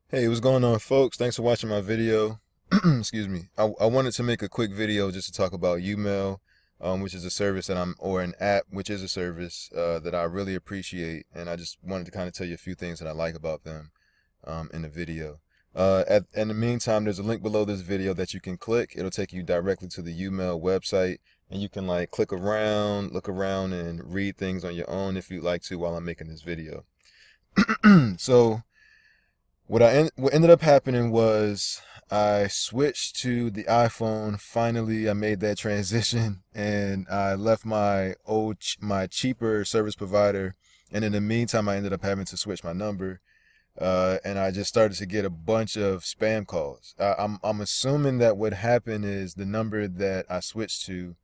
Hey, what's going on, folks? Thanks for watching my video. Excuse me. I wanted to make a quick video just to talk about YouMail, which is a service that or an app, which is a service that I really appreciate, and I just wanted to kind of tell you a few things that I like about them in the video. In the meantime, there's a link below this video that you can click. It'll take you directly to the YouMail website, and you can like click around, look around, and read things on your own if you'd like to while I'm making this video. So. What ended up happening was I switched to the iPhone. Finally, I made that transition and I left my cheaper service provider. And in the meantime, I ended up having to switch my number. And I just started to get a bunch of spam calls. I'm assuming that what happened is the number that I switched to,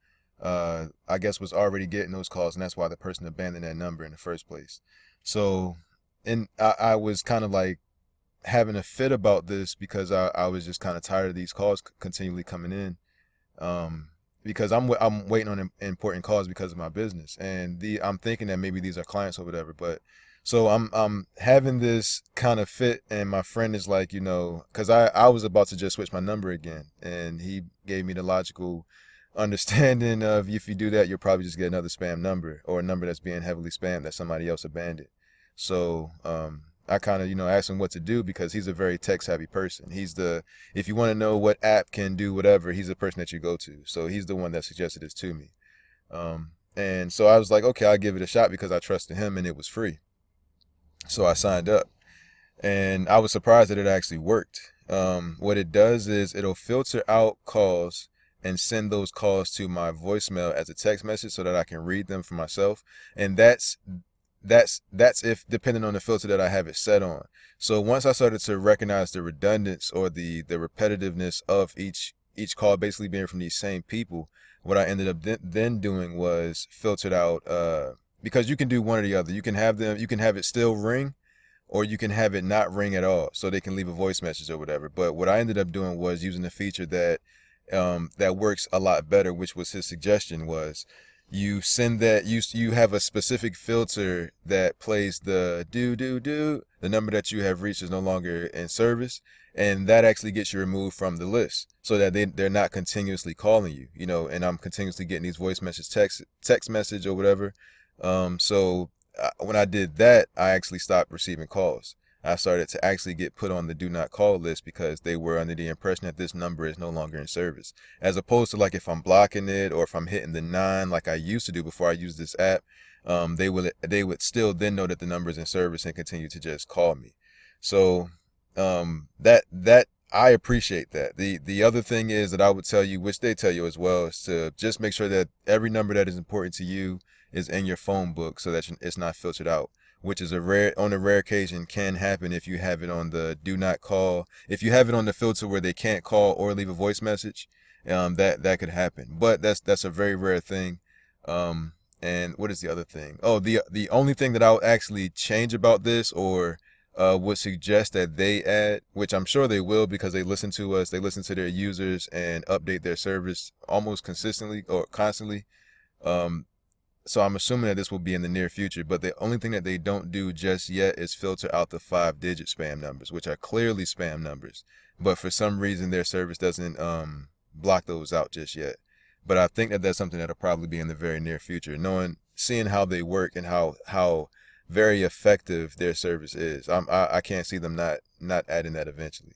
I guess was already getting those calls, and that's why the person abandoned that number in the first place. So, and I was kind of like having a fit about this because I was just kind of tired of these calls continually coming in. Because I'm waiting on important calls because of my business, and I'm thinking that maybe these are clients or whatever. But so I'm having this kind of fit, and my friend is like, because I was about to just switch my number again, and he gave me the logical understanding of if you do that, you'll probably just get another spam number or a number that's being heavily spammed that somebody else abandoned. So I kind of, asked him what to do because he's a very tech savvy person. If you want to know what app can do whatever, he's the person that you go to. So he's the one that suggested this to me. And so I was like, okay, I'll give it a shot because I trusted him and it was free. So I signed up and I was surprised that it actually worked. What it does is it'll filter out calls and send those calls to my voicemail as a text message so that I can read them for myself. And that's if depending on the filter that I have it set on. So once I started to recognize the redundance or the repetitiveness of each call basically being from these same people, what I ended up then doing was filtered out because you can do one or the other. You can have it still ring, or you can have it not ring at all, so they can leave a voice message or whatever. But what I ended up doing was using a feature that works a lot better, which was his suggestion was you send that you have a specific filter that plays the the number that you have reached is no longer in service, and that actually gets you removed from the list so that they're not continuously calling you, and I'm continuously getting these voice message text message or whatever. When I did that, I actually stopped receiving calls. I started to actually get put on the do not call list because they were under the impression that this number is no longer in service. As opposed to like if I'm blocking it or if I'm hitting the 9 like I used to do before I used this app, they would still then know that the number is in service and continue to just call me. So that I appreciate that. The other thing is that I would tell you, which they tell you as well, is to just make sure that every number that is important to you is in your phone book so that it's not filtered out, which is on a rare occasion can happen if you have it on the do not call. If you have it on the filter where they can't call or leave a voice message, that could happen. But that's a very rare thing. And what is the other thing? Oh, the only thing that I would actually change about this or would suggest that they add, which I'm sure they will because they listen to us, they listen to their users and update their service almost consistently or constantly. So I'm assuming that this will be in the near future, but the only thing that they don't do just yet is filter out the 5-digit spam numbers, which are clearly spam numbers. But for some reason, their service doesn't block those out just yet. But I think that that's something that'll probably be in the very near future, seeing how they work and how very effective their service is. I can't see them not adding that eventually.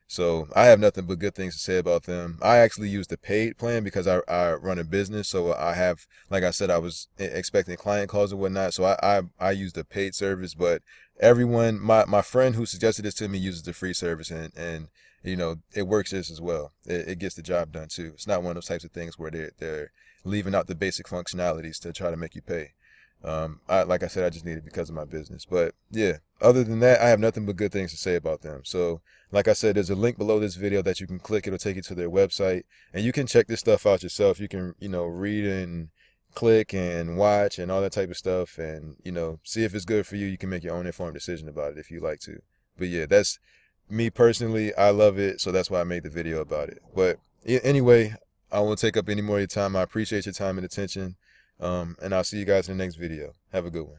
So I have nothing but good things to say about them. I actually use the paid plan because I run a business. So I have, like I said, I was expecting client calls and whatnot. So I use the paid service, but everyone, my friend who suggested this to me uses the free service and it works just as well. It gets the job done too. It's not one of those types of things where they're leaving out the basic functionalities to try to make you pay. Like I said, I just need it because of my business. But yeah, other than that, I have nothing but good things to say about them. So like I said, there's a link below this video that you can click. It'll take you to their website and you can check this stuff out yourself. You can, read and click and watch and all that type of stuff and, see if it's good for you. You can make your own informed decision about it if you like to. But yeah, that's me personally. I love it. So that's why I made the video about it. But anyway, I won't take up any more of your time. I appreciate your time and attention. And I'll see you guys in the next video. Have a good one.